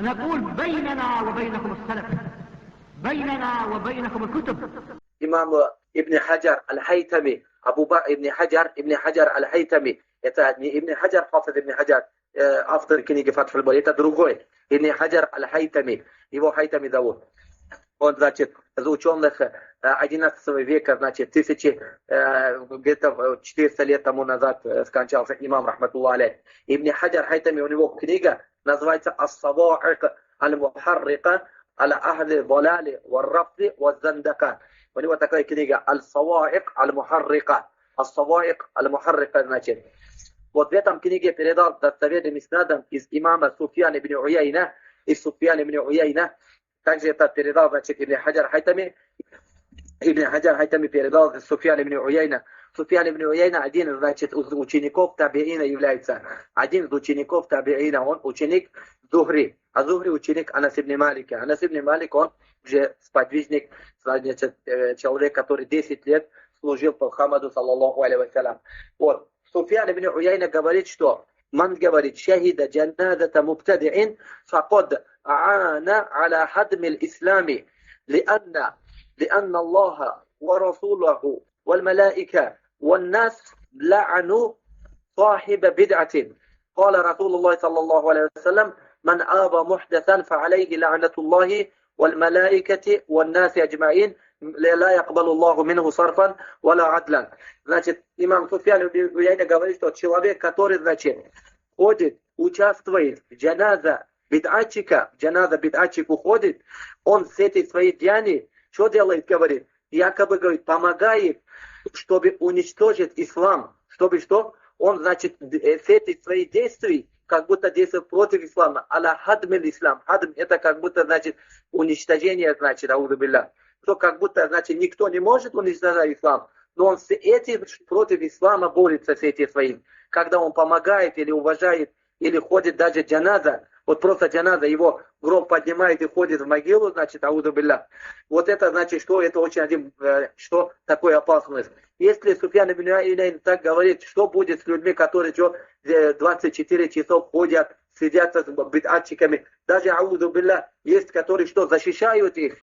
نقول بيننا وبينكم السلف، بيننا وبينكم الكتب. Имам Ибн Хаджар Аль-Хайтами, Ибн Хаджар Аль-Хайтами, это не Ибн Хаджар, Хафиз Ибн Хаджар, автор книги Фатхуль Бари, это другой, Ибн Хаджар Аль-Хайтами, его Хайтами зовут. Он, значит, из ученых 11 века, значит, где-то 400 лет тому назад скончался имам Рахматуллах алейх. Ибн Хаджар Хайтами, у него книга называется «Ас-Сава'ик аль-Мухаррика аля ахли далали варрафли ваззандака». У него такая книга «Аль-Сава'ик аль-Мухаррика». «Ас-Сава'ик аль-Мухаррика», значит. Вот в этом книге передал достоверным иснадом из имама Суфьяна ибн Уяйна, также это передал, значит, Ибн Хаджар Хайтами. Ибн Хаджар Хайтами передал Суфьян ибн Уяйна. Суфьян ибн Уяйна один, значит, из учеников Табиина является. Один из учеников Табиина, он ученик Зухри. А Зухри ученик Анас ибн Малика. Анас ибн Малик, он уже сподвижник, значит, человек, который 10 лет служил по Мухаммаду, саллаллаху алейхи вассалям. Вот. Суфьян ибн Уяйна говорит, что من говорит شهد جنازة مبتدع فقد أعان على هدم الإسلام لأن الله ورسوله والملائكة والناس لعنوا صاحب بدعة. قال رسول الله صلى الله عليه وسلم من آب محدثا فعليه لعنة الله والملائكة والناس أجمعين لا يقبل الله منه صرفا ولا عدلا. Значит, имам Суфьян ибн Уяйна говорит, что человек, который, значит, ходит, участвует в джаназа бид'атчик уходит, он с этой своей деянием, что делает, говорит, якобы, говорит, помогает, чтобы уничтожить ислам, чтобы что? Он, значит, с этой своей действией, как будто действует против ислама, аля хадмил ислам. Хадм это как будто, значит, уничтожение, значит, аузу билля. Что как будто, значит, никто не может уничтожать ислам, но он с этим против ислама борется, с этим своим. Когда он помогает или уважает, или ходит даже джаназа, вот просто джаназа, его гроб поднимает и ходит в могилу, значит, аузу билля. Вот это значит, что это очень один, что такое опасность. Если Суфьян ибн Уяйна так говорит, что будет с людьми, которые 24 часов ходят, сидят с бид'атчиками, даже аузу билля, есть, которые что, защищают их,